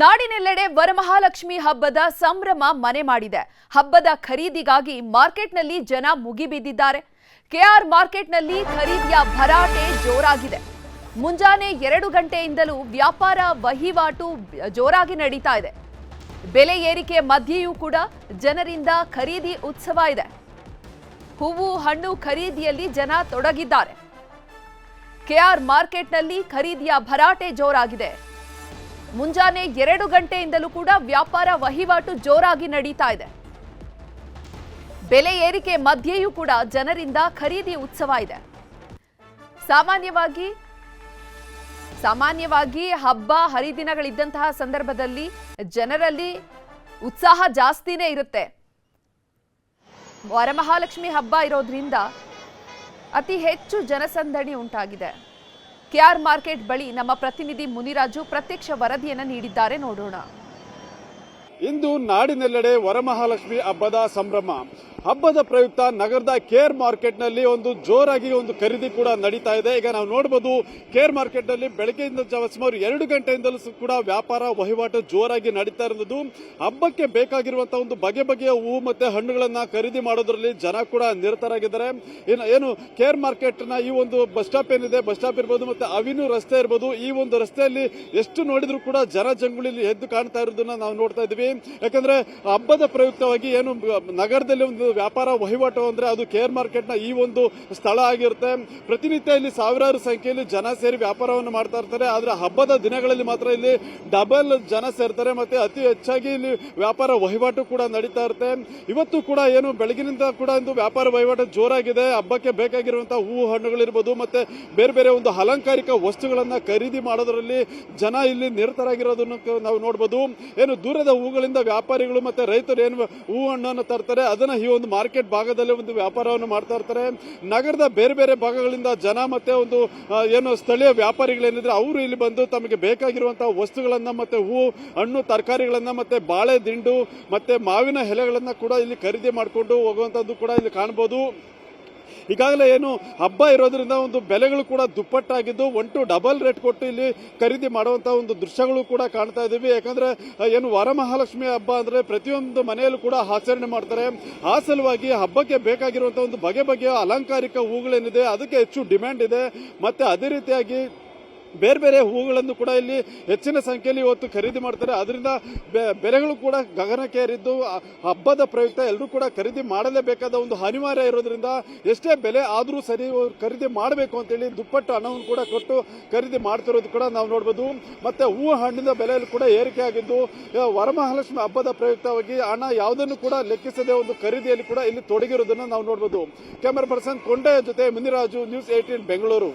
ನಾಡಿನೆಲ್ಲೆಡೆ ವರಮಹಾಲಕ್ಷ್ಮಿ ಹಬ್ಬದ ಸಂಭ್ರಮ ಮನೆ ಮಾಡಿದೆ. ಹಬ್ಬದ ಖರೀದಿಗಾಗಿ ಮಾರ್ಕೆಟ್ನಲ್ಲಿ ಜನ ಮುಗಿಬಿದ್ದಿದ್ದಾರೆ. ಕೆಆರ್ ಮಾರ್ಕೆಟ್ನಲ್ಲಿ ಖರೀದಿಯ ಭರಾಟೆ ಜೋರಾಗಿದೆ. ಮುಂಜಾನೆ 2 ಗಂಟೆಯಿಂದಲೂ ವ್ಯಾಪಾರ ವಹಿವಾಟು ಜೋರಾಗಿ ನಡೀತಾ ಇದೆ. ಬೆಲೆ ಏರಿಕೆ ಮಧ್ಯೆಯೂ ಕೂಡ ಜನರಿಂದ ಖರೀದಿ ಉತ್ಸವ ಇದೆ. ಹೂವು ಹಣ್ಣು ಖರೀದಿಯಲ್ಲಿ ಜನ ತೊಡಗಿದ್ದಾರೆ. ಕೆಆರ್ ಮಾರ್ಕೆಟ್ನಲ್ಲಿ ಖರೀದಿಯ ಭರಾಟೆ ಜೋರಾಗಿದೆ. ಮುಂಜಾನೆ 2 ಗಂಟೆಯಿಂದಲೂ ಕೂಡ ವ್ಯಾಪಾರ ವಹಿವಾಟು ಜೋರಾಗಿ ನಡೀತಾ ಇದೆ. ಬೆಲೆ ಏರಿಕೆ ಮಧ್ಯೆಯೂ ಕೂಡ ಜನರಿಂದ ಖರೀದಿ ಉತ್ಸವ ಇದೆ. ಸಾಮಾನ್ಯವಾಗಿ ಹಬ್ಬ ಹರಿದಿನಗಳಿದ್ದಂತಹ ಸಂದರ್ಭದಲ್ಲಿ ಜನರಲ್ಲಿ ಉತ್ಸಾಹ ಜಾಸ್ತಿನೇ ಇರುತ್ತೆ. ವರಮಹಾಲಕ್ಷ್ಮಿ ಹಬ್ಬ ಇರೋದ್ರಿಂದ ಅತಿ ಹೆಚ್ಚು ಜನಸಂದಣಿ ಉಂಟಾಗಿದೆ. ಕೆಆರ್ ಮಾರ್ಕೆಟ್ ಬಳಿ ನಮ್ಮ ಪ್ರತಿನಿಧಿ ಮುನಿರಾಜು ಪ್ರತ್ಯಕ್ಷ ವರದಿಯನ್ನು ನೀಡಿದ್ದಾರೆ, ನೋಡೋಣ. ಇಂದು ನಾಡಿನೆಲ್ಲೆಡೆ ವರಮಹಾಲಕ್ಷ್ಮಿ ಹಬ್ಬದ ಸಂಭ್ರಮ. ಹಬ್ಬದ ಪ್ರಯುಕ್ತ ನಗರದ ಕೇರ್ ಮಾರ್ಕೆಟ್ನಲ್ಲಿ ಒಂದು ಜೋರಾಗಿ ಒಂದು ಖರೀದಿ ಕೂಡ ನಡೀತಾ ಇದೆ. ಈಗ ನಾವು ನೋಡಬಹುದು, ಕೇರ್ ಮಾರ್ಕೆಟ್ನಲ್ಲಿ ಬೆಳಗ್ಗೆಯಿಂದ ಸುಮಾರು 2 ಗಂಟೆಯಿಂದಲೂ ಕೂಡ ವ್ಯಾಪಾರ ವಹಿವಾಟು ಜೋರಾಗಿ ನಡೀತಾ ಇರೋದು. ಹಬ್ಬಕ್ಕೆ ಬೇಕಾಗಿರುವಂತಹ ಒಂದು ಬಗೆ ಬಗೆಯ ಹೂವು ಮತ್ತೆ ಹಣ್ಣುಗಳನ್ನ ಖರೀದಿ ಮಾಡೋದ್ರಲ್ಲಿ ಜನ ಕೂಡ ನಿರತರಾಗಿದ್ದಾರೆ. ಏನು ಕೇರ್ ಮಾರ್ಕೆಟ್ ನ ಈ ಒಂದು ಬಸ್ ಸ್ಟಾಪ್ ಏನಿದೆ, ಬಸ್ ಸ್ಟಾಪ್ ಇರಬಹುದು ಮತ್ತೆ ಅವಿನ್ಯೂ ರಸ್ತೆ ಇರಬಹುದು, ಈ ಒಂದು ರಸ್ತೆಯಲ್ಲಿ ಎಷ್ಟು ನೋಡಿದ್ರು ಕೂಡ ಜನ ಜಂಗುಳಿಲಿ ಎದ್ದು ಕಾಣ್ತಾ ಇರೋದನ್ನ ನಾವು ನೋಡ್ತಾ ಇದ್ದೀವಿ. ಯಾಕಂದ್ರೆ ಹಬ್ಬದ ಪ್ರಯುಕ್ತವಾಗಿ ಏನು ನಗರದಲ್ಲಿ ಒಂದು ವ್ಯಾಪಾರ ವಹಿವಾಟು ಅಂದ್ರೆ ಅದು ಕೇರ್ ಮಾರ್ಕೆಟ್ ನ ಈ ಒಂದು ಸ್ಥಳ ಆಗಿರುತ್ತೆ. ಪ್ರತಿನಿತ್ಯ ಇಲ್ಲಿ ಸಾವಿರಾರು ಸಂಖ್ಯೆಯಲ್ಲಿ ಜನ ಸೇರಿ ವ್ಯಾಪಾರವನ್ನು ಮಾಡ್ತಾ ಇರ್ತಾರೆ. ಆದ್ರೆ ಹಬ್ಬದ ದಿನಗಳಲ್ಲಿ ಮಾತ್ರ ಇಲ್ಲಿ ಡಬಲ್ ಜನ ಸೇರ್ತಾರೆ ಮತ್ತೆ ಅತಿ ಹೆಚ್ಚಾಗಿ ಇಲ್ಲಿ ವ್ಯಾಪಾರ ವಹಿವಾಟು ಕೂಡ ನಡೀತಾ ಇರುತ್ತೆ. ಇವತ್ತು ಕೂಡ ಏನು ಬೆಳಗಿನಿಂದ ಕೂಡ ಒಂದು ವ್ಯಾಪಾರ ವಹಿವಾಟು ಜೋರಾಗಿದೆ. ಹಬ್ಬಕ್ಕೆ ಬೇಕಾಗಿರುವಂತಹ ಹೂವು ಹಣ್ಣುಗಳಿರ್ಬೋದು ಮತ್ತೆ ಬೇರೆ ಬೇರೆ ಒಂದು ಅಲಂಕಾರಿಕ ವಸ್ತುಗಳನ್ನ ಖರೀದಿ ಮಾಡೋದ್ರಲ್ಲಿ ಜನ ಇಲ್ಲಿ ನಿರತರಾಗಿರೋದನ್ನು ನಾವು ನೋಡಬಹುದು. ಏನು ದೂರದ ಹೂಗಳಿಂದ ವ್ಯಾಪಾರಿಗಳು ಮತ್ತೆ ರೈತರು ಏನು ಹೂವು ಹಣ್ಣನ್ನು ತರ್ತಾರೆ, ಅದನ್ನ ಈ ಒಂದು ಮಾರ್ಕೆಟ್ ಭಾಗದಲ್ಲಿ ಒಂದು ವ್ಯಾಪಾರವನ್ನು ಮಾಡ್ತಾ ಇರ್ತಾರೆ. ನಗರದ ಬೇರೆ ಬೇರೆ ಭಾಗಗಳಿಂದ ಜನ ಮತ್ತೆ ಒಂದು ಏನು ಸ್ಥಳೀಯ ವ್ಯಾಪಾರಿಗಳೇನಿದ್ರೆ ಅವರು ಇಲ್ಲಿ ಬಂದು ತಮಗೆ ಬೇಕಾಗಿರುವಂತಹ ವಸ್ತುಗಳನ್ನ ಮತ್ತೆ ಹೂವು ಹಣ್ಣು ತರಕಾರಿಗಳನ್ನ ಮತ್ತೆ ಬಾಳೆ ದಿಂಡು ಮತ್ತೆ ಮಾವಿನ ಎಲೆಗಳನ್ನ ಕೂಡ ಇಲ್ಲಿ ಖರೀದಿ ಮಾಡಿಕೊಂಡು ಹೋಗುವಂತದ್ದು ಕೂಡ ಇಲ್ಲಿ ಕಾಣಬಹುದು. ಈಗಾಗಲೇ ಏನು ಹಬ್ಬ ಇರೋದ್ರಿಂದ ಒಂದು ಬೆಲೆಗಳು ಕೂಡ ದುಪ್ಪಟ್ಟಾಗಿದ್ದು 1 ಡಬಲ್ ರೇಟ್ ಕೊಟ್ಟು ಇಲ್ಲಿ ಖರೀದಿ ಮಾಡುವಂತಹ ಒಂದು ದೃಶ್ಯಗಳು ಕೂಡ ಕಾಣ್ತಾ ಇದ್ದೀವಿ. ಯಾಕಂದ್ರೆ ಏನು ವರಮಹಾಲಕ್ಷ್ಮಿ ಹಬ್ಬ ಅಂದ್ರೆ ಪ್ರತಿಯೊಂದು ಮನೆಯಲ್ಲೂ ಕೂಡ ಆಚರಣೆ ಮಾಡ್ತಾರೆ. ಆ ಸಲುವಾಗಿ ಹಬ್ಬಕ್ಕೆ ಬೇಕಾಗಿರುವಂತಹ ಒಂದು ಬಗೆ ಬಗೆಯ ಅಲಂಕಾರಿಕ ಹೂಗಳೇನಿದೆ ಅದಕ್ಕೆ ಹೆಚ್ಚು ಡಿಮ್ಯಾಂಡ್ ಇದೆ. ಮತ್ತೆ ಅದೇ ರೀತಿಯಾಗಿ ಬೇರೆ ಬೇರೆ ಹೂಗಳನ್ನು ಕೂಡ ಇಲ್ಲಿ ಹೆಚ್ಚಿನ ಸಂಖ್ಯೆಯಲ್ಲಿ ಇವತ್ತು ಖರೀದಿ ಮಾಡ್ತಾರೆ. ಅದರಿಂದ ಬೆಲೆಗಳು ಕೂಡ ಗಗನಕ್ಕೇರಿದ್ದು ಹಬ್ಬದ ಪ್ರಯುಕ್ತ ಎಲ್ಲರೂ ಕೂಡ ಖರೀದಿ ಮಾಡಲೇಬೇಕಾದ ಒಂದು ಅನಿವಾರ್ಯ ಇರೋದ್ರಿಂದ ಎಷ್ಟೇ ಬೆಲೆ ಆದರೂ ಸರಿ ಖರೀದಿ ಮಾಡಬೇಕು ಅಂತೇಳಿ ದುಪ್ಪಟ್ಟು ಹಣವನ್ನು ಕೂಡ ಕೊಟ್ಟು ಖರೀದಿ ಮಾಡ್ತಿರೋದು ಕೂಡ ನಾವು ನೋಡಬಹುದು. ಮತ್ತೆ ಹೂವು ಹಣ್ಣಿನ ಬೆಲೆಯಲ್ಲಿ ಕೂಡ ಏರಿಕೆ ಆಗಿದ್ದು ವರಮಹಾಲಕ್ಷ್ಮಿ ಹಬ್ಬದ ಪ್ರಯುಕ್ತವಾಗಿ ಹಣ ಯಾವುದನ್ನು ಕೂಡ ಲೆಕ್ಕಿಸದೆ ಒಂದು ಖರೀದಿಯಲ್ಲಿ ಕೂಡ ಇಲ್ಲಿ ತೊಡಗಿರೋದನ್ನ ನಾವು ನೋಡಬಹುದು. ಕ್ಯಾಮರಾ ಪರ್ಸನ್ ಕೊಂಡೆಯ ಜೊತೆ ಮುನಿರಾಜು, ನ್ಯೂಸ್ 18 ಬೆಂಗಳೂರು.